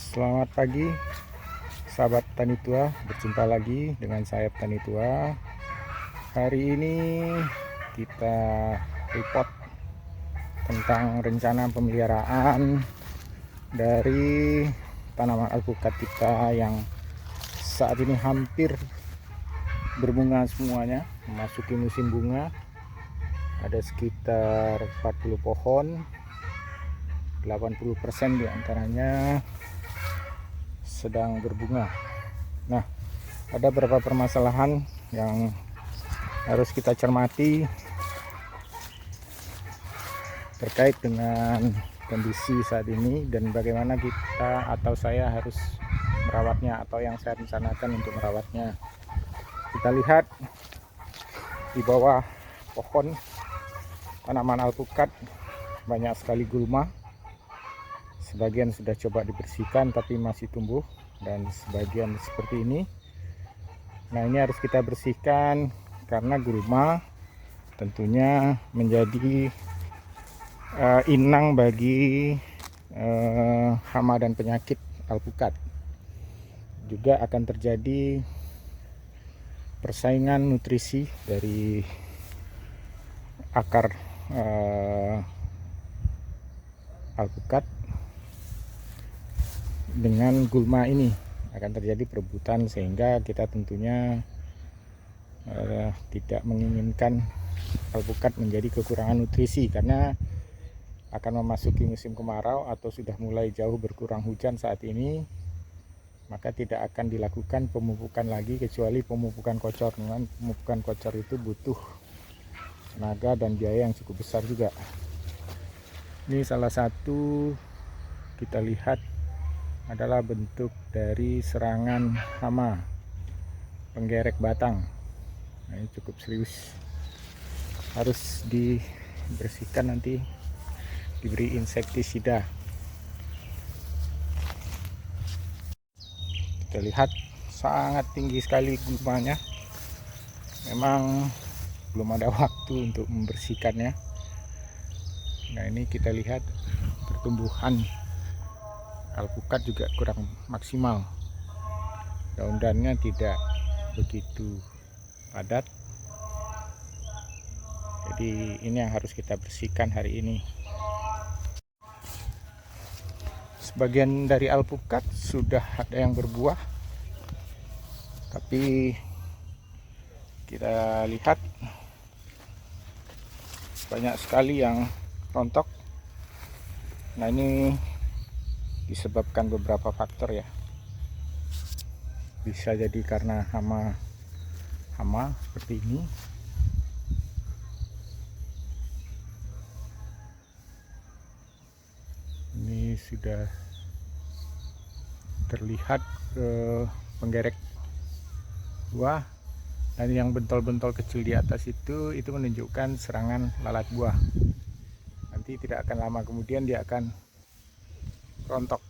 Selamat pagi sahabat Tani Tua, berjumpa lagi dengan saya Tani Tua. Hari ini kita report tentang rencana pemeliharaan dari tanaman alpukat kita yang saat ini hampir berbunga semuanya, memasuki musim bunga. Ada sekitar 40 pohon, 80% diantaranya sedang berbunga. Nah, ada beberapa permasalahan yang harus kita cermati terkait dengan kondisi saat ini dan bagaimana kita atau saya harus merawatnya atau yang saya rencanakan untuk merawatnya. Kita lihat di bawah pohon tanaman alpukat banyak sekali gulma. Sebagian sudah coba dibersihkan tapi masih tumbuh, dan sebagian seperti ini. Nah, ini harus kita bersihkan karena gulma tentunya menjadi inang bagi hama dan penyakit alpukat. Juga akan terjadi persaingan nutrisi dari akar alpukat dengan gulma ini, akan terjadi perebutan, sehingga kita tentunya tidak menginginkan alpukat menjadi kekurangan nutrisi karena akan memasuki musim kemarau atau sudah mulai jauh berkurang hujan saat ini. Maka tidak akan dilakukan pemupukan lagi kecuali pemupukan kocor. Dengan pemupukan kocor itu butuh tenaga dan biaya yang cukup besar juga. Ini salah satu kita lihat adalah bentuk dari serangan hama penggerek batang. Nah, ini cukup serius, harus dibersihkan, nanti diberi insektisida. Kita lihat sangat tinggi sekali gulmanya. Memang belum ada waktu untuk membersihkannya. Nah, ini kita lihat pertumbuhan alpukat juga kurang maksimal, daun-daunnya tidak begitu padat. Jadi ini yang harus kita bersihkan hari ini. Sebagian dari alpukat sudah ada yang berbuah, tapi kita lihat banyak sekali yang rontok. Nah, ini disebabkan beberapa faktor ya. Bisa jadi karena hama seperti ini. Ini sudah terlihat penggerek buah, dan yang bentol-bentol kecil di atas itu menunjukkan serangan lalat buah. Nanti tidak akan lama kemudian dia akan rontok.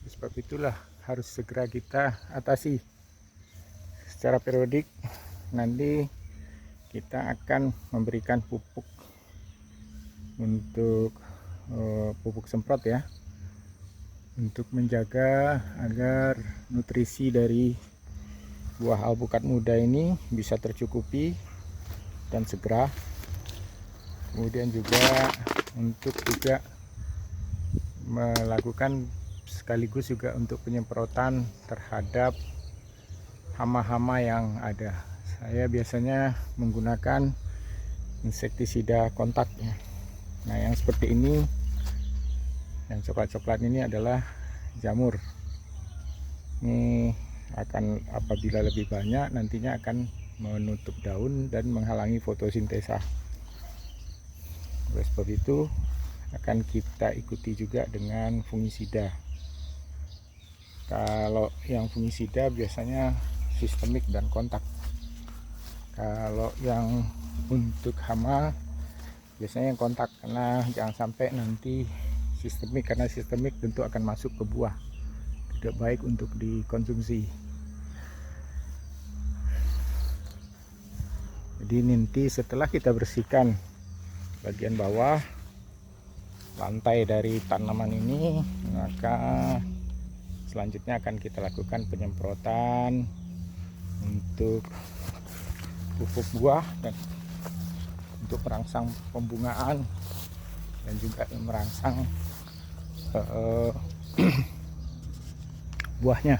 Sebab itulah harus segera kita atasi secara periodik. Nanti kita akan memberikan pupuk untuk pupuk semprot ya, untuk menjaga agar nutrisi dari buah alpukat muda ini bisa tercukupi dan segera. Kemudian juga untuk melakukan sekaligus juga untuk penyemprotan terhadap hama-hama yang ada. Saya biasanya menggunakan insektisida kontak ya. Nah, yang seperti ini, yang coklat-coklat ini adalah jamur. Ini akan, apabila lebih banyak, nantinya akan menutup daun dan menghalangi fotosintesa. Oleh sebab itu akan kita ikuti juga dengan fungisida. Kalau yang fungisida biasanya sistemik dan kontak. Kalau yang untuk hama biasanya yang kontak, karena jangan sampai nanti sistemik, karena sistemik tentu akan masuk ke buah, tidak baik untuk dikonsumsi. Jadi nanti setelah kita bersihkan bagian bawah, lantai dari tanaman ini, maka selanjutnya akan kita lakukan penyemprotan untuk pupuk buah dan untuk merangsang pembungaan dan juga merangsang buahnya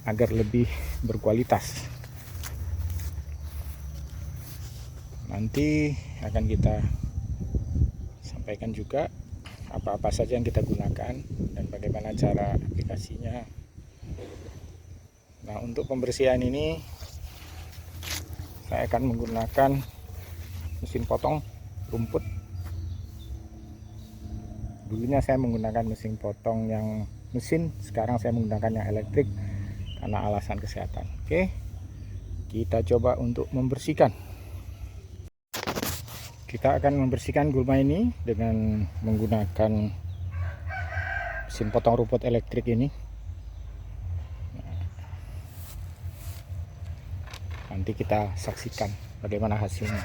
agar lebih berkualitas. Nanti akan kita sampaikan juga apa-apa saja yang kita gunakan dan bagaimana cara aplikasinya. Nah, untuk pembersihan ini saya akan menggunakan mesin potong rumput. Dulunya saya menggunakan mesin potong yang mesin, sekarang saya menggunakan yang elektrik karena alasan kesehatan. Oke, kita coba untuk membersihkan. Kita akan membersihkan gulma ini dengan menggunakan mesin potong rumput elektrik ini. Nanti kita saksikan bagaimana hasilnya.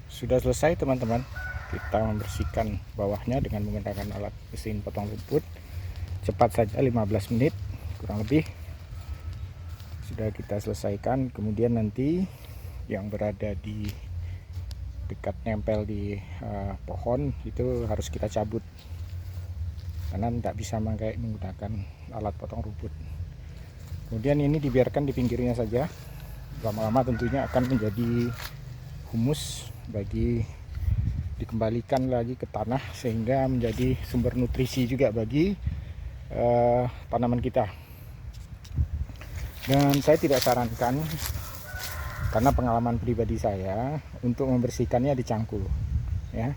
Sudah selesai teman-teman, kita membersihkan bawahnya dengan menggunakan alat mesin potong rumput. Cepat saja, 15 menit kurang lebih sudah kita selesaikan. Kemudian nanti yang berada di dekat nempel di pohon itu harus kita cabut karena tidak bisa menggunakan alat potong rumput. Kemudian ini dibiarkan di pinggirnya saja, lama-lama tentunya akan menjadi humus bagi dikembalikan lagi ke tanah sehingga menjadi sumber nutrisi juga bagi tanaman kita. Dan saya tidak sarankan, karena pengalaman pribadi saya, untuk membersihkannya di cangkul ya,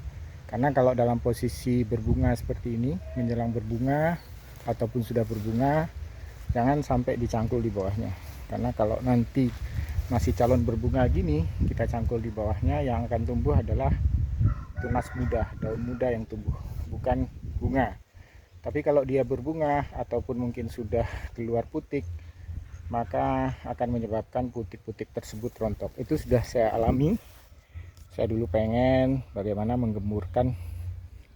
karena kalau dalam posisi berbunga seperti ini, menjelang berbunga ataupun sudah berbunga, jangan sampai dicangkul di bawahnya, karena kalau nanti masih calon berbunga gini kita cangkul di bawahnya, yang akan tumbuh adalah tunas muda, daun muda yang tumbuh, bukan bunga. Tapi kalau dia berbunga ataupun mungkin sudah keluar putik, maka akan menyebabkan putik-putik tersebut rontok. Itu sudah saya alami. Saya dulu pengen bagaimana menggemburkan,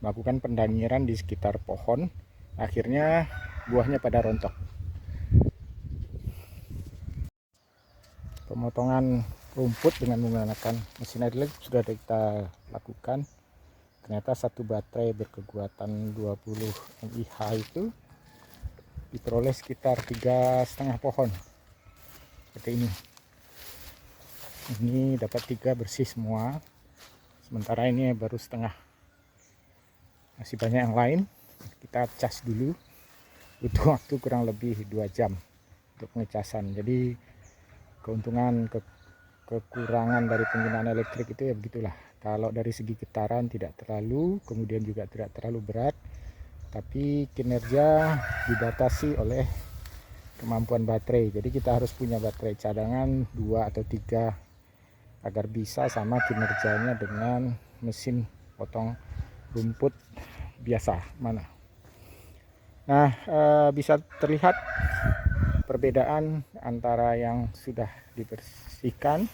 melakukan pendangiran di sekitar pohon, akhirnya buahnya pada rontok. Pemotongan rumput dengan menggunakan mesin elektrik sudah kita lakukan. Ternyata satu baterai berkekuatan 20 mAh itu diperoleh sekitar 3,5 pohon seperti ini. Ini dapat 3 bersih semua, sementara ini baru setengah. Masih banyak yang lain, kita cas dulu, butuh waktu kurang lebih 2 jam untuk pengecasan. Jadi keuntungan kekurangan dari penggunaan elektrik itu ya begitulah. Kalau dari segi getaran tidak terlalu, kemudian juga tidak terlalu berat, tapi kinerja dibatasi oleh kemampuan baterai. Jadi kita harus punya baterai cadangan 2 atau 3 agar bisa sama kinerjanya dengan mesin potong rumput biasa mana. Nah, bisa terlihat perbedaan antara yang sudah dibersihkan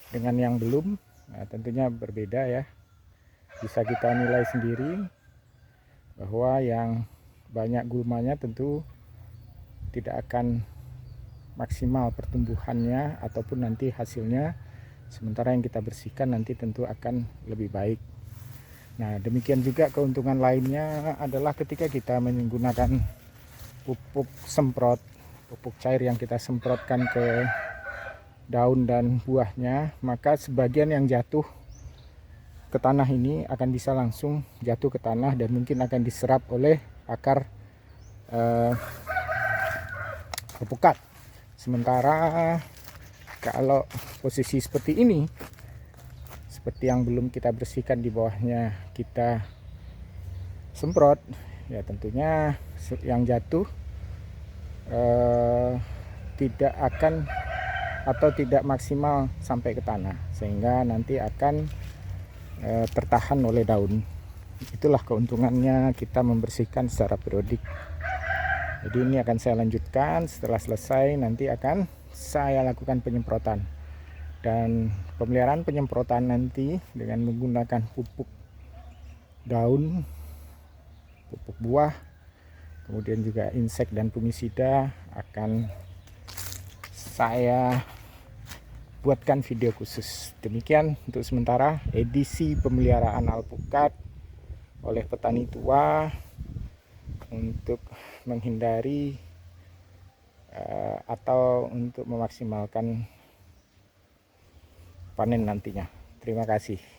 dengan yang belum. Nah, tentunya berbeda ya, bisa kita nilai sendiri bahwa yang banyak gulmanya tentu tidak akan maksimal pertumbuhannya ataupun nanti hasilnya, sementara yang kita bersihkan nanti tentu akan lebih baik. Nah, demikian juga keuntungan lainnya adalah ketika kita menggunakan pupuk semprot, pupuk cair yang kita semprotkan ke daun dan buahnya, maka sebagian yang jatuh ke tanah ini akan bisa langsung jatuh ke tanah dan mungkin akan diserap oleh akar alpukat. Sementara kalau posisi seperti ini, seperti yang belum kita bersihkan di bawahnya kita semprot, ya tentunya yang jatuh tidak akan atau tidak maksimal sampai ke tanah, sehingga nanti akan tertahan oleh daun. Itulah keuntungannya kita membersihkan secara periodik. Jadi ini akan saya lanjutkan setelah selesai, nanti akan saya lakukan penyemprotan. Dan pemeliharaan penyemprotan nanti dengan menggunakan pupuk daun, pupuk buah, kemudian juga insek dan fungisida akan saya buatkan video khusus. Demikian untuk sementara edisi pemeliharaan alpukat oleh petani tua untuk menghindari atau untuk memaksimalkan panen nantinya. Terima kasih.